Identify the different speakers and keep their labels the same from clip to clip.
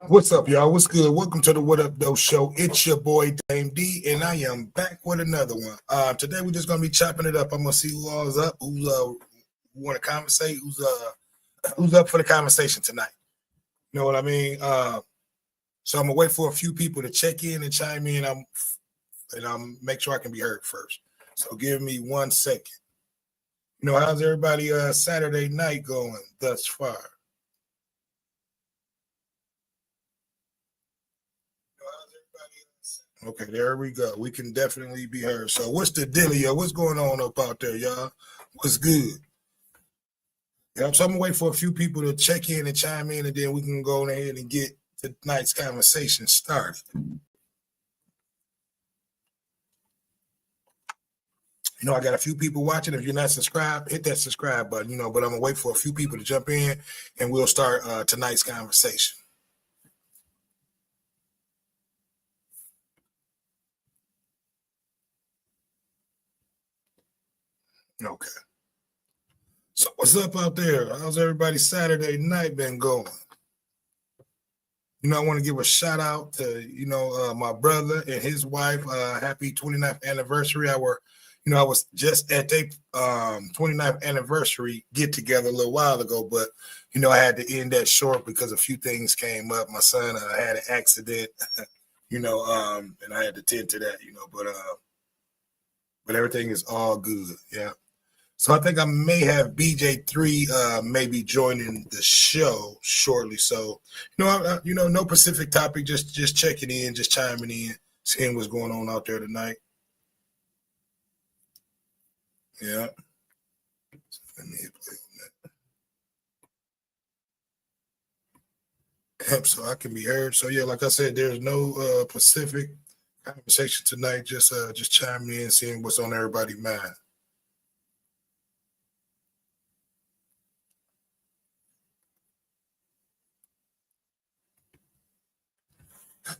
Speaker 1: What's up, y'all? What's good? Welcome to the What Up Though Show. It's your boy Dame D, and I am back with another one. Today we're just gonna be chopping it up. I'm gonna see who all's up, who's want to conversate, who's up for the conversation tonight. You know what I mean? So I'm gonna wait for a few people to check in and chime in. I'm make sure I can be heard first. So give me 1 second. You know, how's everybody Saturday night going thus far? Okay, there we go. We can definitely be heard. So what's the dealio? What's going on up out there, y'all? What's good? Yeah, so I'm gonna wait for a few people to check in and chime in, and then we can go ahead and get tonight's conversation started. You know, I got a few people watching. If you're not subscribed, hit that subscribe button, but I'm gonna wait for a few people to jump in and we'll start tonight's conversation. Okay. So what's up out there? How's everybody's Saturday night been going? I want to give a shout out to, my brother and his wife. Happy 29th anniversary. I was just at their 29th anniversary get together a little while ago, but, I had to end that short because a few things came up. My son had an accident, and I had to tend to that, but everything is all good. Yeah. So I think I may have BJ3 maybe joining the show shortly. So, no specific topic, just checking in, just chiming in, seeing what's going on out there tonight. Yeah. Let me play on that. Yep, so I can be heard. So yeah, like I said, there's no specific conversation tonight. Just chiming in, seeing what's on everybody's mind.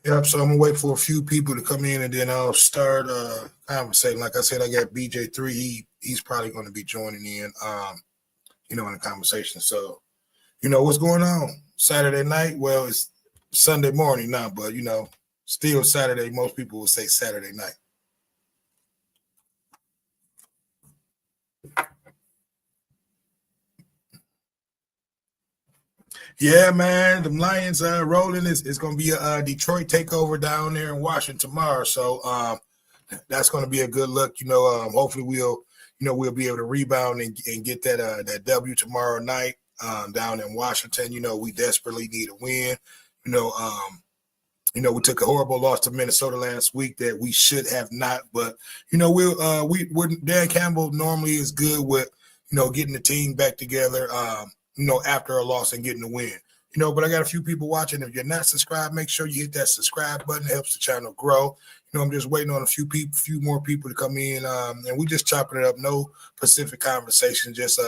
Speaker 1: Yep, so I'm gonna wait for a few people to come in and then I'll start conversating. Like I said, I got BJ3. He's probably going to be joining in, in the conversation. So, what's going on? Saturday night? Well, it's Sunday morning now, but still Saturday. Most people will say Saturday night. Yeah, man, the Lions rolling. It's going to be a Detroit takeover down there in Washington tomorrow. So that's going to be a good look. Hopefully we'll be able to rebound and get that W tomorrow night down in Washington. We desperately need a win. We took a horrible loss to Minnesota last week that we should have not. But we're Dan Campbell normally is good with getting the team back together. After a loss and getting the win. But I got a few people watching. If you're not subscribed, make sure you hit that subscribe button. It helps the channel grow. I'm just waiting on a few more people to come in, and we just chopping it up. No specific conversation, just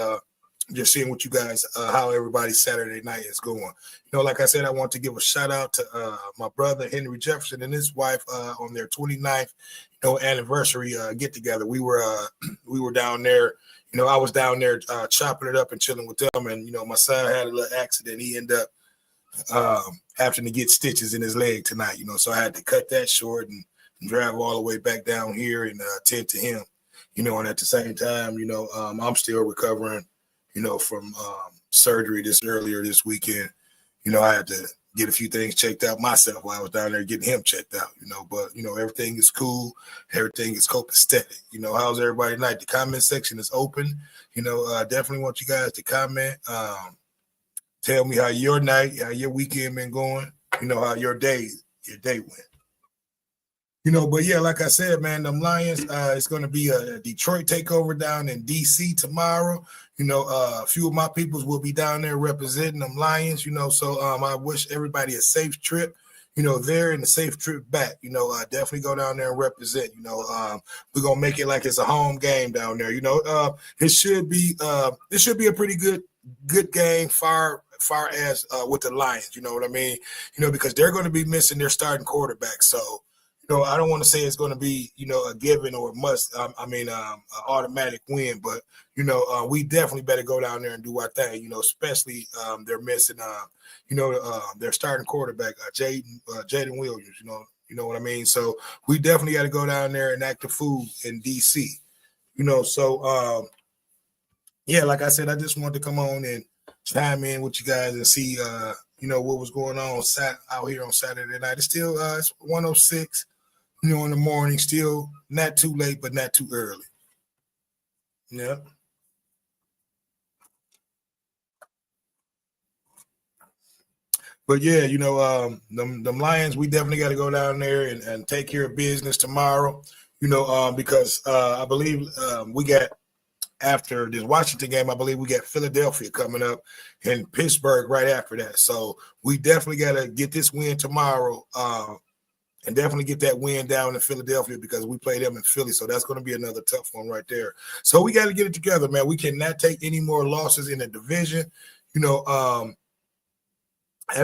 Speaker 1: seeing what you guys, how everybody's Saturday night is going. Like I said, I want to give a shout out to my brother Henry Jefferson and his wife on their 29th, anniversary get together. We were down there. I was down there chopping it up and chilling with them, and my son had a little accident. He ended up having to get stitches in his leg tonight. So I had to cut that short and drive all the way back down here and tend to him. And at the same time, I'm still recovering, from surgery earlier this weekend. I had to get a few things checked out myself while I was down there getting him checked out, but everything is cool. Everything is copacetic. How's everybody tonight? The comment section is open. Definitely want you guys to comment. Tell me how your night, how your weekend been going, how your day went. But yeah, like I said, man, them Lions, it's going to be a Detroit takeover down in DC tomorrow. A few of my peoples will be down there representing them Lions, so I wish everybody a safe trip, there and a safe trip back. Definitely go down there and represent, we're going to make it like it's a home game down there. It should be a pretty good game far as with the Lions, you know what I mean? Because they're going to be missing their starting quarterback. So, I don't want to say it's going to be, a given or a must. An automatic win, but we definitely better go down there and do our thing. Especially they're missing, their starting quarterback, Jaden Williams. You know what I mean. So we definitely got to go down there and act the fool in DC. Yeah, like I said, I just wanted to come on and chime in with you guys and see, what was going on out here on Saturday night. It's still it's 1:06. In the morning, still not too late, but not too early. Yeah. But yeah, them Lions, we definitely got to go down there and take care of business tomorrow, because I believe we got, after this Washington game, I believe we got Philadelphia coming up and Pittsburgh right after that. So we definitely got to get this win tomorrow. And definitely get that win down in Philadelphia because we play them in Philly. So that's going to be another tough one right there. So we got to get it together, man. We cannot take any more losses in the division, at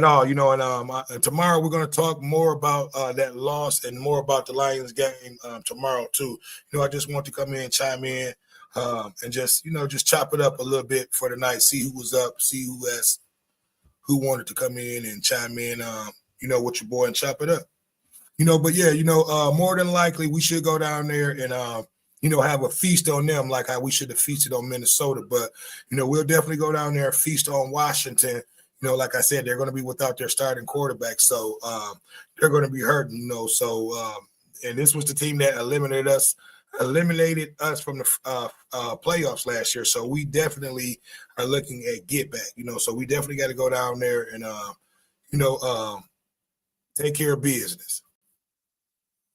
Speaker 1: all. And tomorrow we're going to talk more about that loss and more about the Lions game tomorrow too. I just want to come in, chime in, and just chop it up a little bit for the night, see who was up, see who wanted to come in and chime in, with your boy and chop it up. But yeah, more than likely we should go down there and, have a feast on them like how we should have feasted on Minnesota. But, we'll definitely go down there and feast on Washington. Like I said, they're going to be without their starting quarterback. So they're going to be hurting, So, and this was the team that eliminated us from the playoffs last year. So we definitely are looking at get back, So we definitely got to go down there and, take care of business.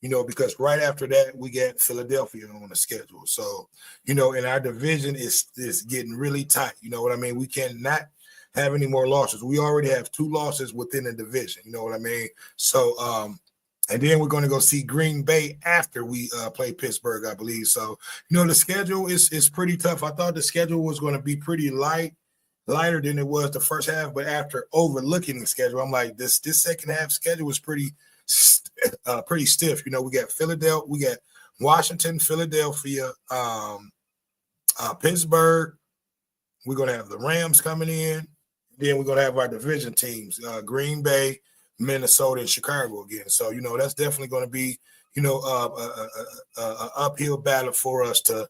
Speaker 1: Because right after that, we got Philadelphia on the schedule. So, and our division is getting really tight. You know what I mean? We cannot have any more losses. We already have 2 losses within the division. You know what I mean? So, and then we're going to go see Green Bay after we play Pittsburgh, I believe. So, the schedule is pretty tough. I thought the schedule was going to be pretty lighter than it was the first half, but after overlooking the schedule, I'm like, this second half schedule was pretty stiff. We got Philadelphia, we got Washington, Philadelphia, Pittsburgh. We're going to have the Rams coming in. Then we're going to have our division teams, Green Bay, Minnesota, and Chicago again. So, that's definitely going to be, a uphill battle for us to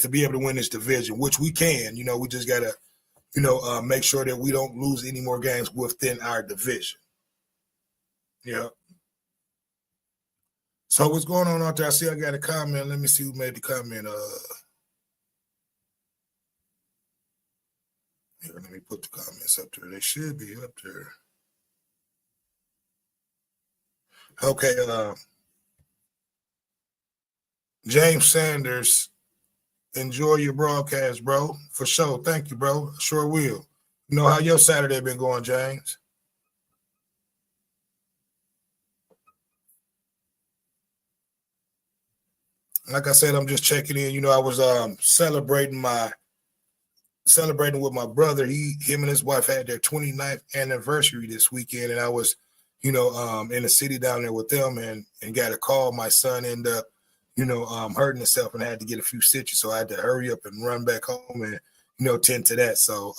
Speaker 1: be able to win this division, which we can. We just got to, make sure that we don't lose any more games within our division. Yeah. So what's going on out there? I see I got a comment. Let me see who made the comment. Here, let me put the comments up there. They should be up there. Okay. James Sanders, enjoy your broadcast, bro. For sure. Thank you, bro. Sure will. How your Saturday been going, James? Like I said, I'm just checking in. I was celebrating with my brother. Him and his wife had their 29th anniversary this weekend, and I was, in the city down there with them, and got a call. My son ended up, hurting himself and had to get a few stitches, so I had to hurry up and run back home and, tend to that. So,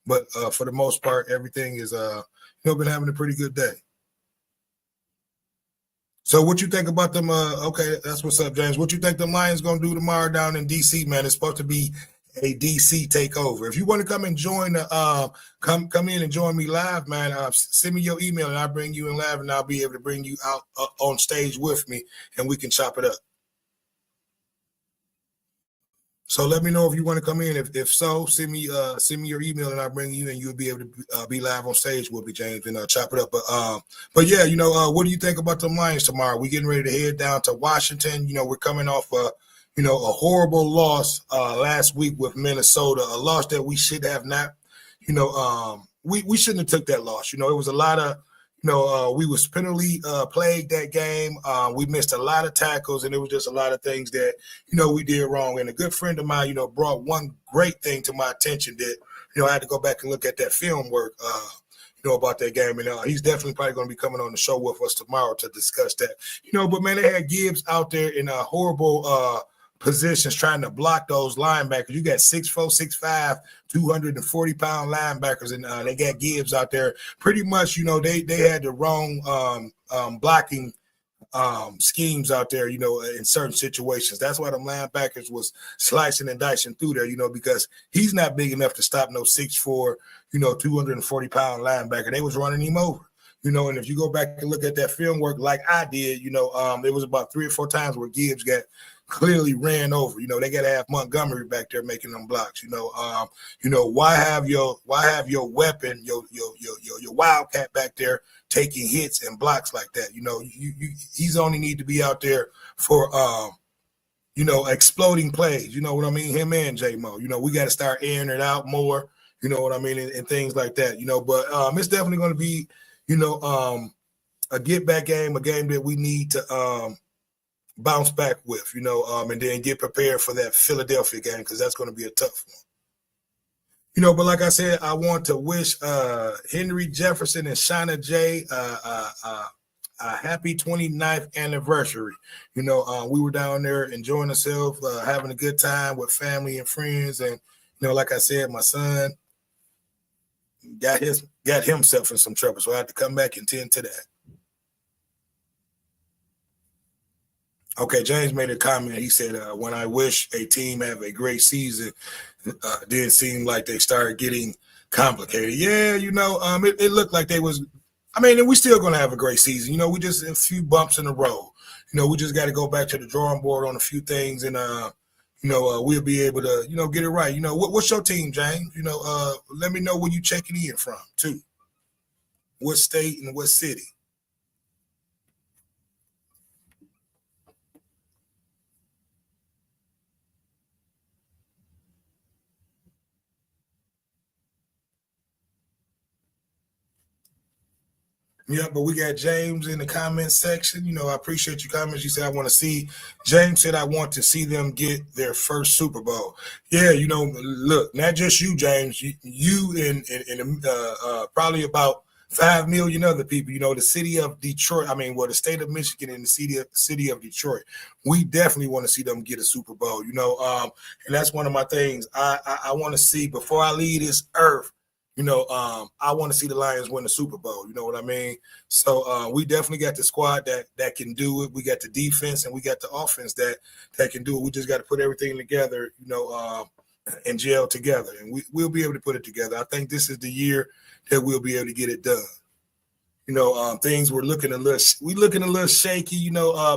Speaker 1: but for the most part, everything is, been having a pretty good day. So what you think about them? Okay, that's what's up, James. What you think the Lions gonna do tomorrow down in DC, man? It's supposed to be a DC takeover. If you want to come and join come in and join me live, man, send me your email and I'll bring you in live and I'll be able to bring you out on stage with me and we can chop it up. So let me know if you want to come in. If so, send me your email and I'll bring you and you'll be able to be live on stage with me, James, and chop it up. But yeah, what do you think about the Lions tomorrow? We getting ready to head down to Washington. We're coming off a horrible loss last week with Minnesota, a loss that we should have not. We shouldn't have took that loss. It was a lot of. We was penalty plagued that game. We missed a lot of tackles, and it was just a lot of things that, we did wrong. And a good friend of mine, brought one great thing to my attention that, I had to go back and look at that film work. about that game. And he's definitely probably going to be coming on the show with us tomorrow to discuss that. But man, they had Gibbs out there in a horrible positions trying to block those linebackers. You got 6'4", 6'5", 240-pound linebackers, and they got Gibbs out there. Pretty much, they had the wrong blocking schemes out there, in certain situations. That's why the linebackers was slicing and dicing through there, because he's not big enough to stop no 6'4", 240-pound linebacker. They was running him over. And if you go back and look at that film work like I did, there was about 3 or 4 times where Gibbs got clearly ran over. They got to have Montgomery back there making them blocks. Why have your weapon, your wildcat back there taking hits and blocks like that? He's only need to be out there for exploding plays. You know what I mean? Him and J-Mo. We got to start airing it out more. You know what I mean? And things like that. But it's definitely going to be a get back game, a game that we need to bounce back with, and then get prepared for that Philadelphia game, because that's going to be a tough one. But like I said, I want to wish Henry Jefferson and Shauna J a happy 29th anniversary. We were down there enjoying ourselves, having a good time with family and friends. And, like I said, my son got himself in some trouble, so I had to come back and tend to that. Okay, James made a comment. He said, when I wish a team have a great season, didn't seem like they started getting complicated. Yeah, it looked like they was. I mean, and we still going to have a great season. We just a few bumps in the road. We just got to go back to the drawing board on a few things, and we'll be able to, get it right. What's your team, James? Let me know where you checking in from, too. What state and what city? Yeah, but we got James in the comment section. I appreciate your comments. You said, I want to see, James said, I want to see them get their first Super Bowl. Yeah, look, not just you, James, you and probably about 5 million other people, the city of Detroit. The state of Michigan and the city of Detroit. We definitely want to see them get a Super Bowl, and that's one of my things. I want to see, before I leave this earth, I want to see the Lions win the Super Bowl. You know what I mean? So we definitely got the squad that can do it. We got the defense and we got the offense that can do it. We just got to put everything together, and gel together, and we'll be able to put it together. I think this is the year that we'll be able to get it done. Things were looking a little shaky,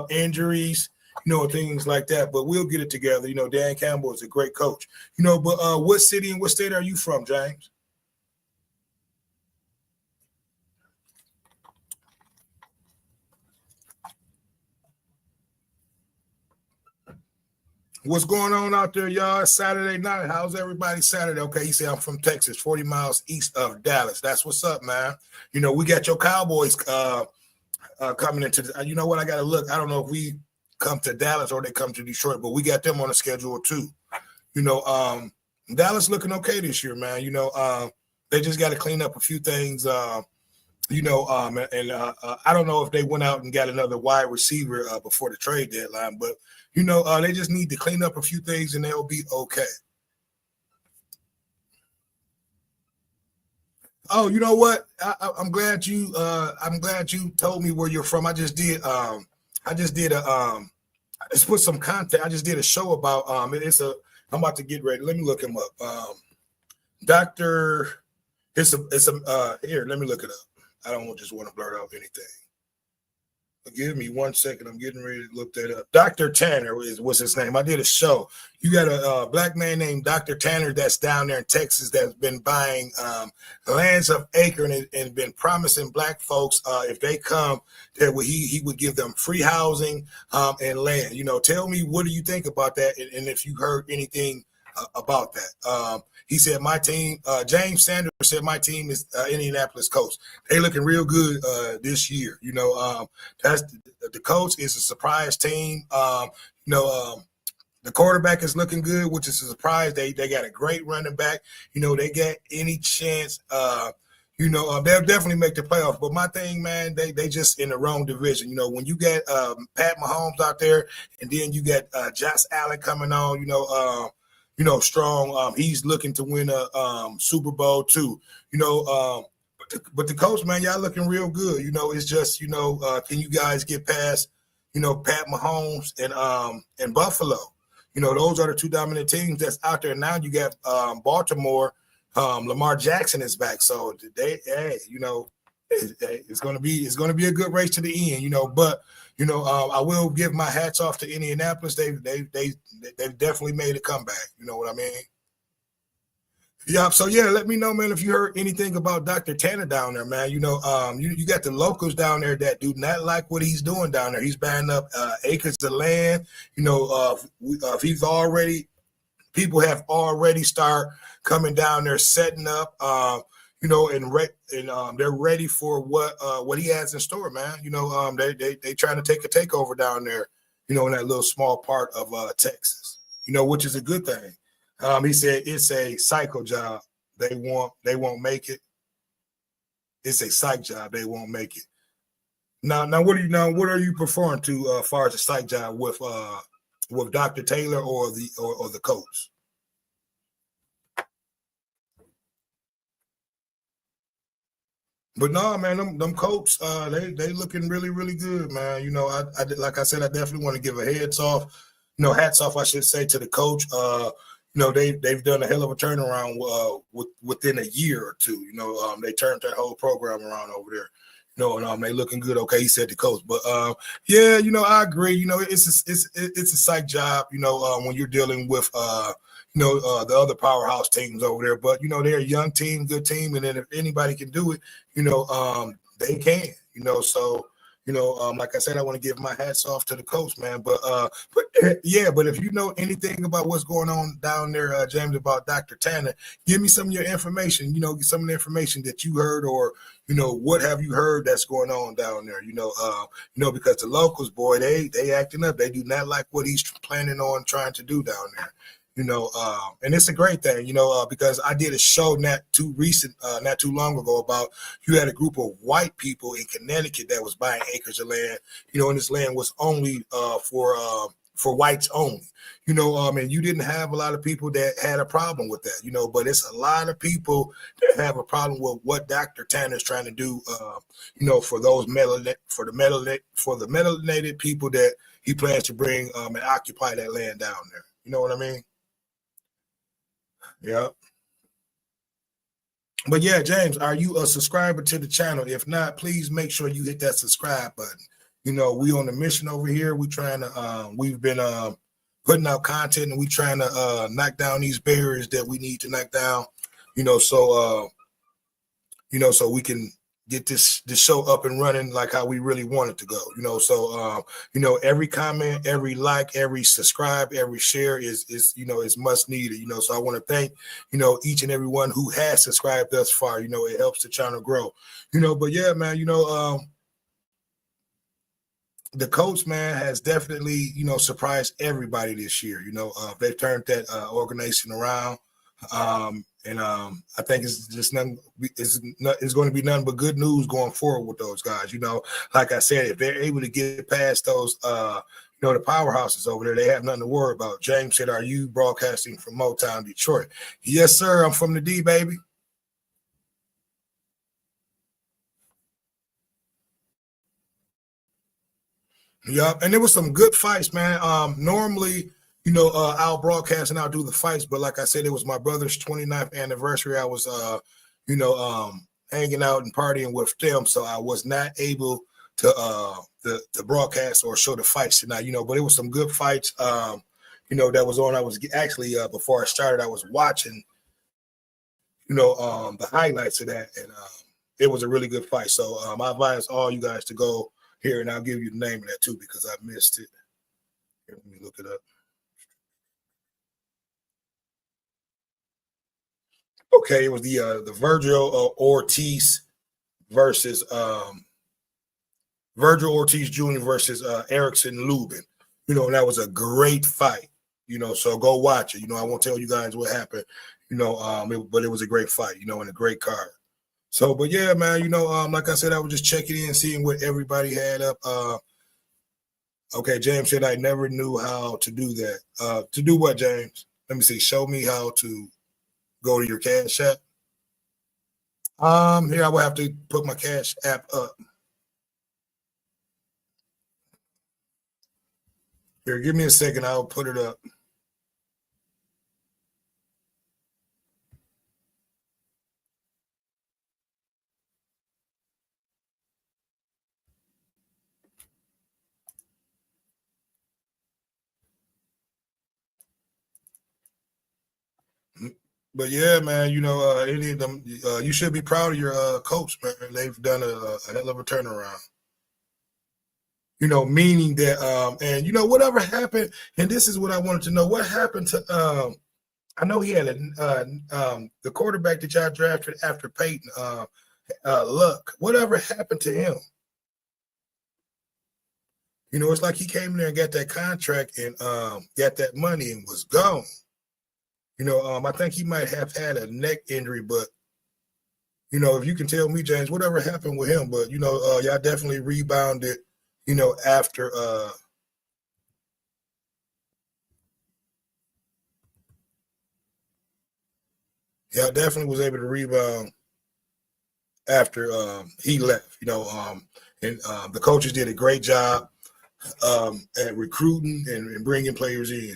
Speaker 1: injuries, and things like that, but we'll get it together. Dan Campbell is a great coach, but what city and what state are you from, James? What's going on out there, y'all? It's Saturday night. How's everybody Saturday? Okay, he said, I'm from Texas, 40 miles east of Dallas. That's what's up, man. We got your Cowboys coming into the, you know what? I got to look. I don't know if we come to Dallas or they come to Detroit, but we got them on the schedule too. Dallas looking okay this year, man. They just got to clean up a few things. I don't know if they went out and got another wide receiver before the trade deadline, but they just need to clean up a few things and they'll be okay. Oh, you know what? I'm glad you told me where you're from. I just put some content. I just did a show about I'm about to get ready. Let me look him up. Here, let me look it up. I don't just want to blurt out anything. Give me 1 second. I'm getting ready to look that up. Dr. Tanner was his name. I did a show. You got a black man named Dr. Tanner that's down there in Texas that's been buying lands of acre and been promising black folks if they come that he would give them free housing and land. Tell me, what do you think about that? And if you heard anything about that. He said, my team, James Sanders said, my team is Indianapolis Colts. They looking real good this year. That's the Colts is a surprise team. The quarterback is looking good, which is a surprise. They got a great running back. They got any chance, they'll definitely make the playoffs. But my thing, man, they just in the wrong division. When you get Pat Mahomes out there, and then you get Josh Allen coming on, strong. He's looking to win a Super Bowl too. But the coach, man, y'all looking real good. It's just can you guys get past Pat Mahomes and Buffalo? Those are the two dominant teams that's out there. Now you got Baltimore. Lamar Jackson is back, so it's going to be a good race to the end. But I will give my hats off to Indianapolis. They've definitely made a comeback. You know what I mean? Yeah. So let me know, man, if you heard anything about Dr. Tanner down there, man. You got the locals down there that do not like what he's doing down there. He's buying up acres of land. He's already. People have already started coming down there, setting up, and they're ready for what he has in store, man. They trying to take a takeover down there, in that little small part of Texas, which is a good thing. He said it's a psycho job. They won't make it. It's a psych job. They won't make it. Now, what are you preferring to as far as a psych job with Dr. Taylor or the coach? But no, man, them Colts, they looking really, really good, man. I like I said, I definitely want to give a hats off, I should say, to the coach. They've done a hell of a turnaround within a year or two. They turned that whole program around over there. And they looking good. Okay, he said the coach, but I agree. It's a psych job. When you're dealing with the other powerhouse teams over there, but they're a young team, good team, and then if anybody can do it, they can. So like I said, I want to give my hats off to the coach, man. But if you know anything about what's going on down there, James, about Dr. Tanner, give me some of your information. Some of the information that you heard, or what have you heard that's going on down there? Because the locals, boy, they acting up. They do not like what he's planning on trying to do down there. And it's a great thing, because I did a show not too long ago about you had a group of white people in Connecticut that was buying acres of land, and this land was only for whites only, and you didn't have a lot of people that had a problem with that, but it's a lot of people that have a problem with what Dr. Tanner is trying to do, for those the melanated people that he plans to bring and occupy that land down there. You know what I mean? Yeah. But yeah, James, are you a subscriber to the channel? If not, please make sure you hit that subscribe button. We on a mission over here. We've been putting out content, and we trying to knock down these barriers that we need to knock down, so we can get this show up and running like how we really want it to go, so every comment, every like, every subscribe, every share is much needed, so I want to thank each and every one who has subscribed thus far. It helps the channel grow, but yeah, man, the coach, man, has definitely surprised everybody this year. They've turned that organization around. I think it's just it's going to be nothing but good news going forward with those guys. Like I said, if they're able to get past those, the powerhouses over there, they have nothing to worry about. James said, "Are you broadcasting from Motown, Detroit?" Yes, sir. I'm from the D, baby. Yeah, and there was some good fights, man. Normally, I'll broadcast and I'll do the fights, but like I said, it was my brother's 29th anniversary. I was, hanging out and partying with them, so I was not able to broadcast or show the fights tonight. But it was some good fights. That was on. I was actually before I started, I was watching, the highlights of that, and it was a really good fight. So I advise all you guys to go here, and I'll give you the name of that too because I missed it. Here, let me look it up. Okay, it was the Virgil Ortiz versus Virgil Ortiz Jr. versus Erickson Lubin. And that was a great fight. So go watch it. I won't tell you guys what happened. But it was a great fight. And a great card. So, but yeah, man, like I said, I was just checking in, seeing what everybody had up. Okay, James said I never knew how to do that. To do what, James? Let me see. Show me how to go to your Cash App. Here I will have to put my Cash App up. Here, give me a second. I'll put it up. But yeah, man, any of them, you should be proud of your coach, man. They've done a hell of a turnaround. Meaning that, and whatever happened, and this is what I wanted to know: what happened to? I know he had the quarterback that y'all drafted after Peyton, Luck. Whatever happened to him? It's like he came in there and got that contract and got that money and was gone. I think he might have had a neck injury, but if you can tell me, James, whatever happened with him, but y'all definitely rebounded, after y'all definitely was able to rebound after he left, and the coaches did a great job at recruiting and bringing players in.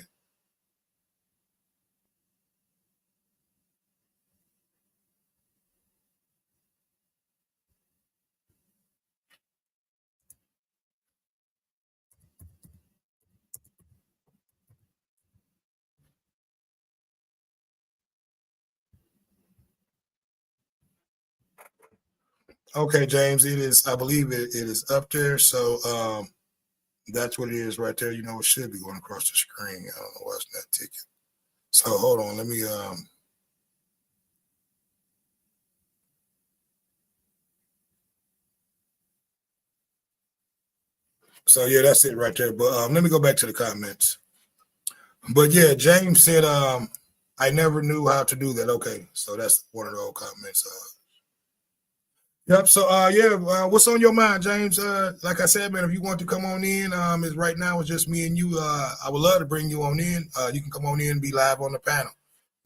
Speaker 1: Okay, James, it is. I believe it is up there. So that's what it is right there. It should be going across the screen. I don't know why it's not ticking. So hold on. Let me. So yeah, that's it right there. But let me go back to the comments. But yeah, James said, I never knew how to do that. Okay, so that's one of the old comments. Yep. So yeah, what's on your mind, James? Like I said, man, if you want to come on in, is right now it's just me and you. I would love to bring you on in. You can come on in and be live on the panel.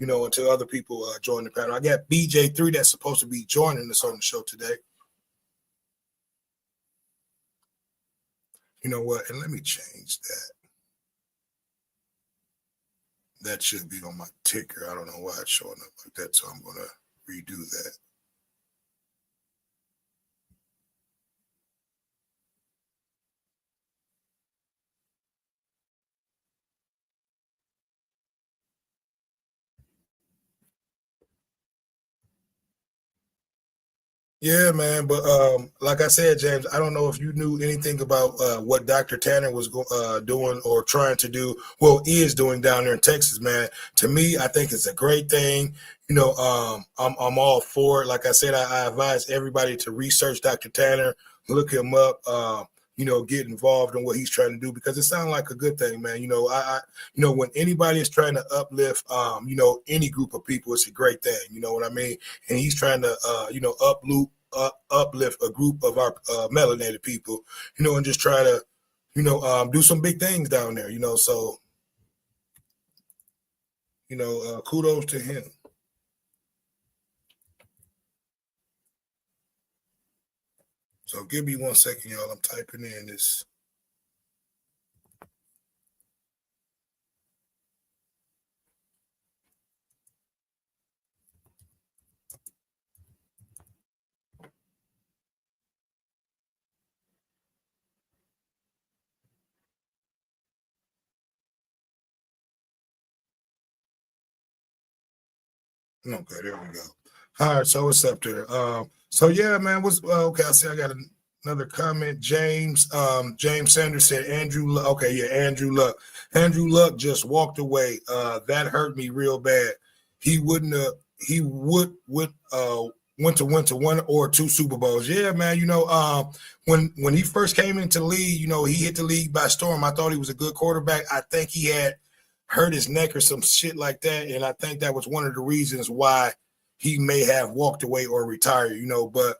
Speaker 1: Until other people join the panel. I got BJ3 that's supposed to be joining us on the show today. You know what? And let me change that. That should be on my ticker. I don't know why it's showing up like that, so I'm gonna redo that. Yeah, man. But like I said, James, I don't know if you knew anything about what Dr. Tanner was doing or trying to do. Well, is doing down there in Texas, man. To me, I think it's a great thing. I'm all for it. Like I said, I advise everybody to research Dr. Tanner, look him up. Get involved in what he's trying to do because it sounds like a good thing, man. When anybody is trying to uplift, any group of people, it's a great thing. You know what I mean? And he's trying to, uplift a group of our melanated people, and just try to, do some big things down there, So, kudos to him. So give me 1 second, y'all. I'm typing in this. Okay, there we go. All right, so it's up there. So yeah, man, what's okay? I see. I got another comment. James Sanders said Andrew. Okay, yeah, Andrew Luck. Andrew Luck just walked away. That hurt me real bad. He wouldn't have. He would went to one or two Super Bowls. Yeah, man. When he first came into the league, he hit the league by storm. I thought he was a good quarterback. I think he had hurt his neck or some shit like that, and I think that was one of the reasons why he may have walked away or retired, but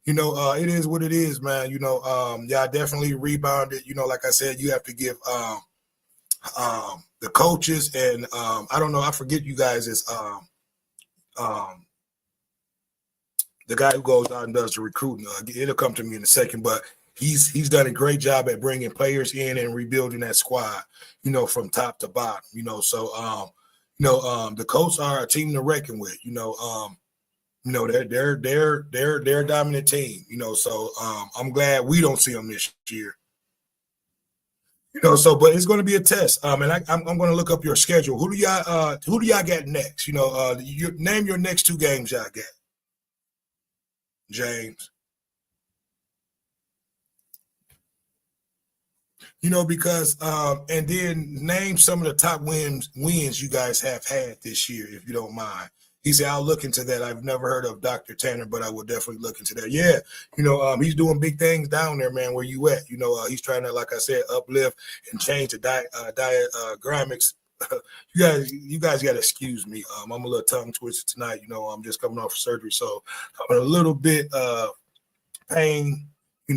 Speaker 1: it is what it is, man. Y'all definitely rebounded. Like I said, you have to give the coaches and I don't know, I forget you guys is um, the guy who goes out and does the recruiting. It'll come to me in a second, but he's done a great job at bringing players in and rebuilding that squad, from top to bottom. The Colts are a team to reckon with. They're a dominant team. So I'm glad we don't see them this year. But it's going to be a test. And I'm going to look up your schedule. Who do y'all get next? Name your next two games y'all get. James. Because and then name some of the top wins you guys have had this year, if you don't mind. He said, I'll look into that. I've never heard of Dr. Tanner, but I will definitely look into that. Yeah, he's doing big things down there, man. Where you at? He's trying to, like I said, uplift and change the diagramics. you guys got to excuse me. I'm a little tongue twisted tonight. I'm just coming off of surgery, so I'm in a little bit pain. In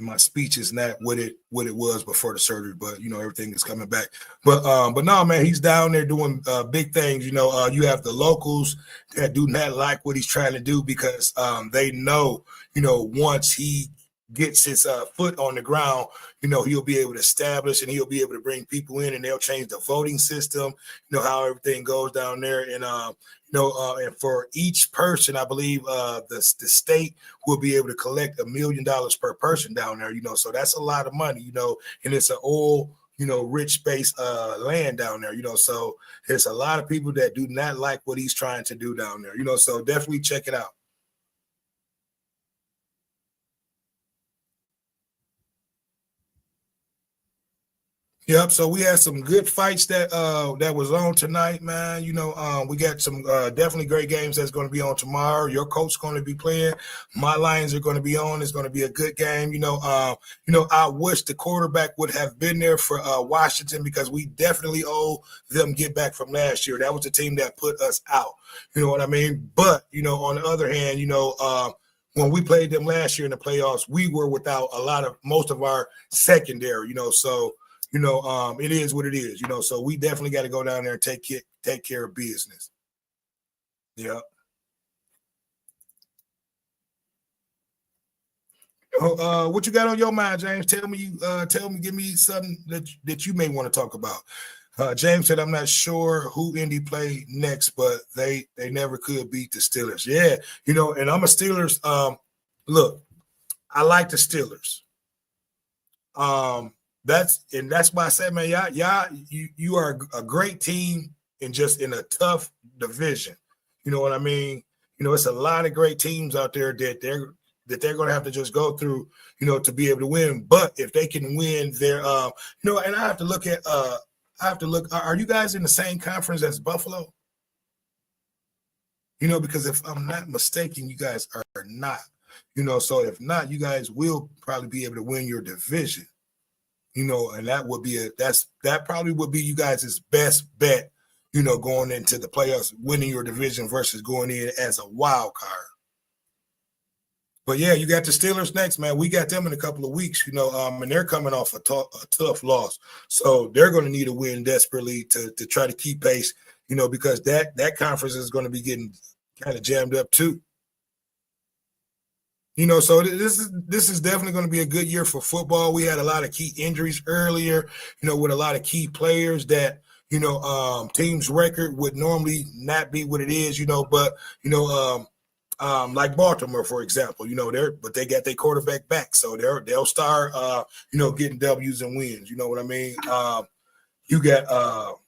Speaker 1: my speech is not what it was before the surgery, but everything is coming back. But no, man, he's down there doing big things. You have the locals that do not like what he's trying to do because they know, once he gets his foot on the ground, he'll be able to establish and he'll be able to bring people in and they'll change the voting system, how everything goes down there. And and for each person, I believe the state will be able to collect $1 million per person down there, so that's a lot of money, and it's an oil, rich space land down there, so there's a lot of people that do not like what he's trying to do down there, so definitely check it out. Yep. So we had some good fights that was on tonight, man. We got some definitely great games that's going to be on tomorrow. Your coach going to be playing. My Lions are going to be on. It's going to be a good game. I wish the quarterback would have been there for Washington because we definitely owe them get back from last year. That was the team that put us out. You know what I mean? But on the other hand, when we played them last year in the playoffs, we were without most of our secondary. So. It is what it is, so we definitely got to go down there and take care of business. Yeah. What you got on your mind, James? Give me something that you may want to talk about. James said, I'm not sure who Indy play next, but they never could beat the Steelers. Yeah. And I'm a Steelers. Look, I like the Steelers. That's why I said, man, you are a great team and just in a tough division. You know what I mean? It's a lot of great teams out there that they're going to have to just go through, to be able to win. But if they can win, they're, and I have to look at, are you guys in the same conference as Buffalo? Because if I'm not mistaken, you guys are not. So if not, you guys will probably be able to win your division. And that would be that probably would be you guys' best bet, going into the playoffs, winning your division versus going in as a wild card. But yeah, you got the Steelers next, man. We got them in a couple of weeks, and they're coming off a tough loss. So they're going to need a win desperately to try to keep pace, because that conference is going to be getting kind of jammed up too. So this is definitely going to be a good year for football. We had a lot of key injuries earlier, with a lot of key players that, team's record would normally not be what it is, but, like Baltimore, for example, but they got their quarterback back. So they'll start, getting W's and wins. You know what I mean? You got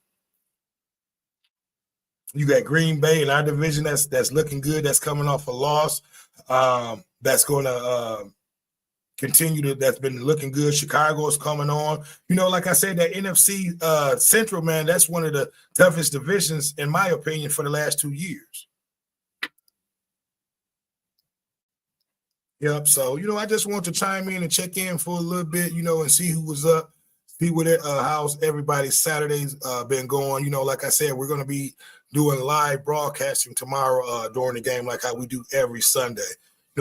Speaker 1: Green Bay in our division that's looking good. That's coming off a loss. That's going to continue that's been looking good. Chicago is coming on. Like I said, that NFC Central, man, that's one of the toughest divisions, in my opinion, for the last 2 years. Yep. So, I just want to chime in and check in for a little bit, and see who was up, see what how's everybody's Saturdays been going. Like I said, we're gonna be doing live broadcasting tomorrow during the game, like how we do every Sunday.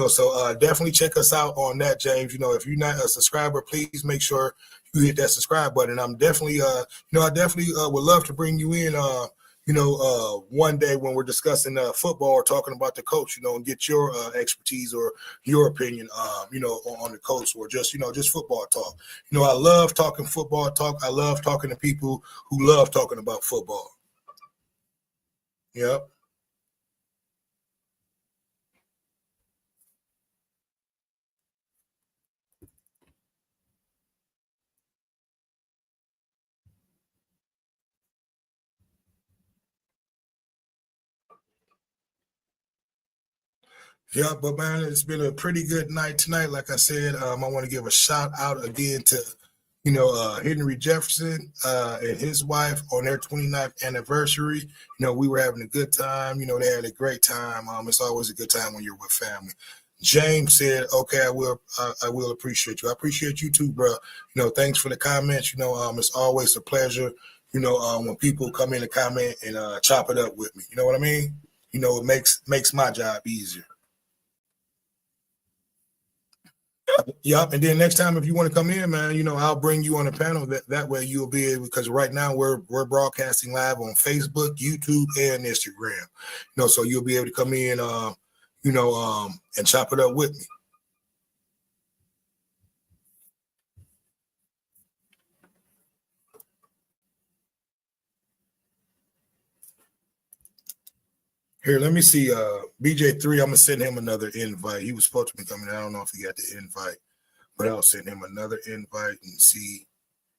Speaker 1: So definitely check us out on that, James. If you're not a subscriber, please make sure you hit that subscribe button. I'm definitely, I definitely would love to bring you in, one day when we're discussing football or talking about the coach, and get your expertise or your opinion, on the coach or just football talk. I love talking football talk. I love talking to people who love talking about football. Yep. Yeah, but man, it's been a pretty good night tonight. Like I said, I want to give a shout out again to, Henry Jefferson and his wife on their 29th anniversary. We were having a good time. They had a great time. It's always a good time when you're with family. James said, "Okay, I will appreciate you. I appreciate you too, bro. Thanks for the comments. It's always a pleasure. When people come in and comment and chop it up with me. You know what I mean? It makes my job easier." Yep. And then next time, if you want to come in, man, I'll bring you on the panel. That way you'll be able, because right now we're broadcasting live on Facebook, YouTube, and Instagram. So you'll be able to come in, and chop it up with me. Here, let me see. BJ3, I'm gonna send him another invite. He was supposed to be coming. I don't know if he got the invite, but I'll send him another invite and see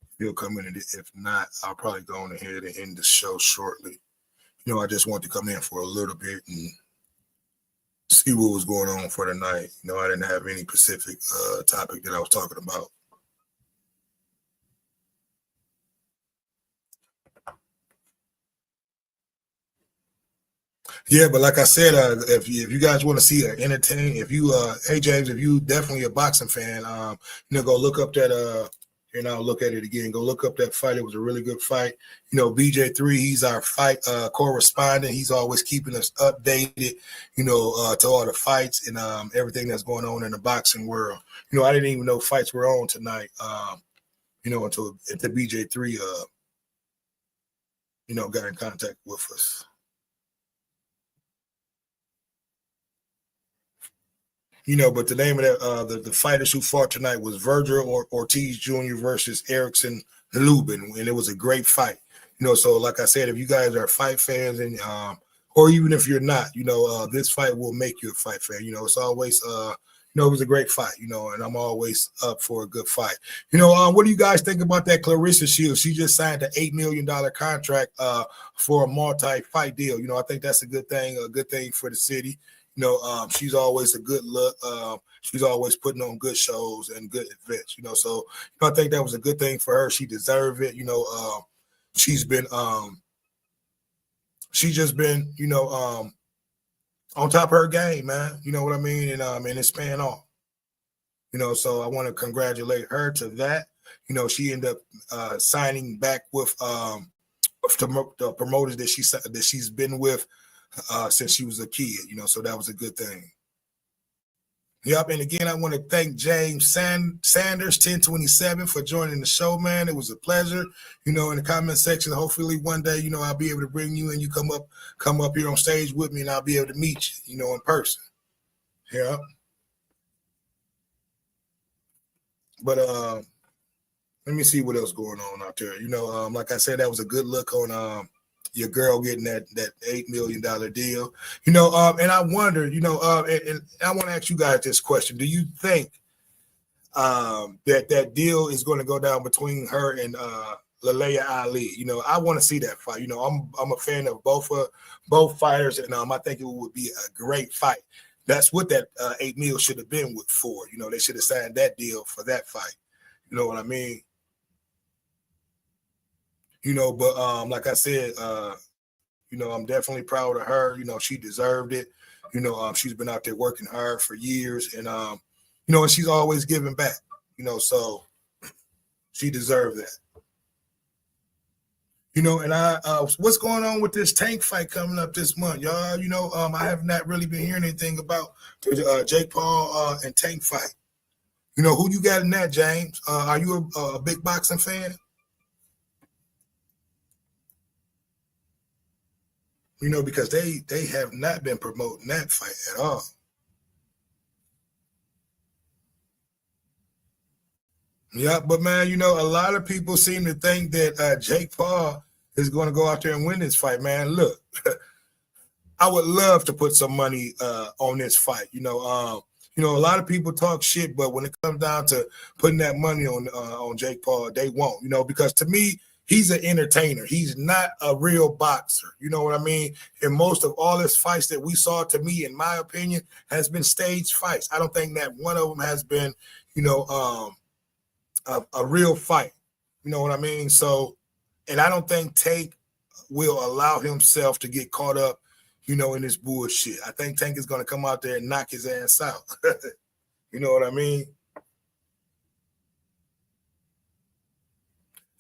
Speaker 1: if he'll come in. And if not, I'll probably go on ahead and end the show shortly. I just want to come in for a little bit and see what was going on for the night. I didn't have any specific topic that I was talking about. Yeah, but like I said, if you guys want to see entertain, hey James, if you definitely a boxing fan, go look up that and I'll look at it again. Go look up that fight. It was a really good fight. BJ3, he's our fight correspondent. He's always keeping us updated, to all the fights and everything that's going on in the boxing world. I didn't even know fights were on tonight. Until BJ3 got in contact with us. But the name of that the fighters who fought tonight was Virgil Ortiz Jr. versus Erickson Lubin, and it was a great fight. So like I said, if you guys are fight fans and or even if you're not, this fight will make you a fight fan. It's always it was a great fight, and I'm always up for a good fight. What do you guys think about that Clarissa Shields? She just signed an $8 million contract for a multi-fight deal. I think that's a good thing for the city. She's always a good look. She's always putting on good shows and good events. So I think that was a good thing for her. She deserved it. She's been she's just been on top of her game, man. You know what I mean? And it's paying off. So I want to congratulate her to that. She ended up signing back with the promoters that she's been with since she was a kid, so that was a good thing. Yep, and again, I want to thank James Sanders, 1027, for joining the show, man. It was a pleasure. In the comment section, hopefully one day, I'll be able to bring you and you come up here on stage with me, and I'll be able to meet you, in person. Yeah. But let me see what else going on out there. Like I said, that was a good look on your girl getting that $8 million deal. And I wonder, and I want to ask you guys this question: do you think that deal is going to go down between her and Laila Ali? I want to see that fight. I'm a fan of both fighters, and I think it would be a great fight. That's what that $8 million should have been for. They should have signed that deal for that fight. You know what I mean? But like I said, I'm definitely proud of her. She deserved it. She's been out there working hard for years, and and she's always giving back. So she deserved that. And what's going on with this Tank fight coming up this month, y'all? I have not really been hearing anything about the Jake Paul and Tank fight. Who you got in that, James? Are you a big boxing fan? Because they have not been promoting that fight at all. Yeah, but man, a lot of people seem to think that Jake Paul is going to go out there and win this fight, man. Look, I would love to put some money on this fight. A lot of people talk shit, but when it comes down to putting that money on Jake Paul, they won't. Because to me, he's an entertainer. He's not a real boxer. You know what I mean? And most of all his fights that we saw, to me, in my opinion, has been staged fights. I don't think that one of them has been, a real fight. You know what I mean? So, and I don't think Tank will allow himself to get caught up, in this bullshit. I think Tank is going to come out there and knock his ass out. You know what I mean?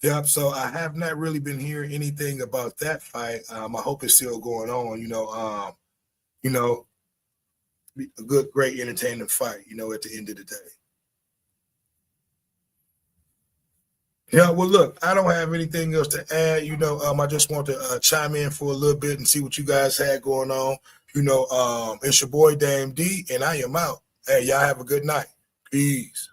Speaker 1: Yep. So I have not really been hearing anything about that fight. I hope it's still going on. You know, a good, great, entertaining fight. At the end of the day. Yeah, well, look, I don't have anything else to add. I just want to chime in for a little bit and see what you guys had going on. It's your boy Dame D, and I am out. Hey, y'all have a good night. Peace.